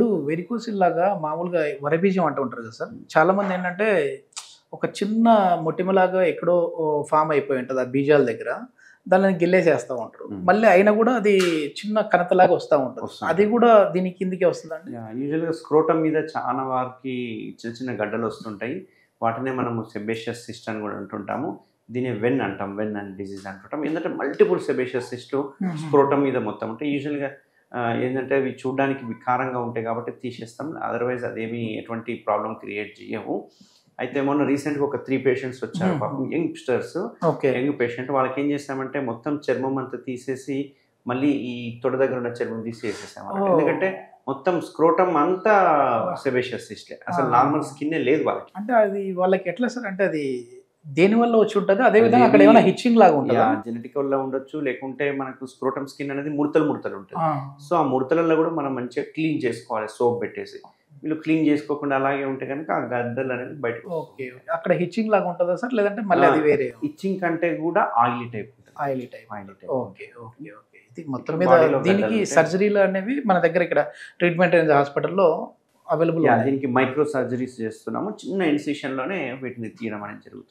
ఇప్పుడు వెరికోసిల్ లాగా మామూలుగా వరబీజం అంటూ ఉంటారు కదా సార్. చాలామంది ఏంటంటే ఒక చిన్న మొటిమలాగా ఎక్కడో ఫామ్ అయిపోయి ఉంటుంది ఆ బీజాల దగ్గర. దాన్ని గిల్లేసేస్తా ఉంటారు. మళ్ళీ అయినా కూడా అది చిన్న కణతలాగా వస్తూ ఉంటుంది. అది కూడా దీని కిందికి వస్తుందండి. యూజువల్గా స్క్రోటం మీద చాలా వారికి చిన్న చిన్న గడ్డలు వస్తుంటాయి. వాటినే మనము సెబేషియస్ సిస్ట్ అని కూడా అంటుంటాము. దీన్ని వెన్ అంటాం, వెన్ అండ్ డిజీజ్ అంటుంటాం. ఏంటంటే మల్టిపుల్ సెబేషియస్ సిస్ట్ స్క్రోటం మీద మొత్తం ఉంటాయి. యూజువల్గా ఏంటంటే అవి చూడడానికి వికారంగా ఉంటాయి కాబట్టి తీసేస్తాం. అదర్వైజ్ అదేమి ఎటువంటి ప్రాబ్లం క్రియేట్ చేయము. అయితే మొన్న రీసెంట్గా ఒక 3 పేషెంట్స్ వచ్చారు పాపం, యంగ్స్టర్స్. యంగ్ పేషెంట్ వాళ్ళకి ఏం చేస్తామంటే మొత్తం చర్మం అంతా తీసేసి మళ్ళీ ఈ తొడ దగ్గర ఉన్న చర్మం తీసేసేసాము. ఎందుకంటే మొత్తం స్క్రోటం అంతా సెబేషియస్ సిస్టే, అసలు నార్మల్ స్కిన్నే లేదు వాళ్ళకి. అంటే అది వాళ్ళకి ఎట్లా సార్, అంటే అది దేని వల్ల వచ్చి ఉంటుంది? అదే విధంగా అక్కడ ఏమైనా హిచ్చింగ్ లాగా ఉంటుంది, జెనెటిక్ వల్ల ఉండొచ్చు, లేకుంటే మనకు స్క్రోటం స్కిన్ అనేది ముడతలు ఉంటుంది. సో ఆ ముడతలలో కూడా మనం మంచిగా క్లీన్ చేసుకోవాలి సోప్ పెట్టేసి. వీళ్ళు క్లీన్ చేసుకోకుండా అలాగే ఉంటే కనుక ఆ గడ్డలు అనేది బయటకు. ఓకే, అక్కడ హిచ్చింగ్ లాగా ఉంటుందా సార్, లేదంటే మళ్ళీ అది వేరే? హిచ్చింగ్ కంటే కూడా ఆయిలీ టైప్ ఉంటుంది. Oily type. Okay okay okay. ఇది మొత్తం మీద దీనికి సర్జరీలు అనేవి మన దగ్గర ఇక్కడ ట్రీట్మెంట్ అనేది హాస్పిటల్లో అవైలబుల్. దీనికి మైక్రో సర్జరీస్ చేస్తున్నాము. చిన్న ఇన్సిషన్లోనే వీటిని తీయడం అనేది జరుగుతుంది.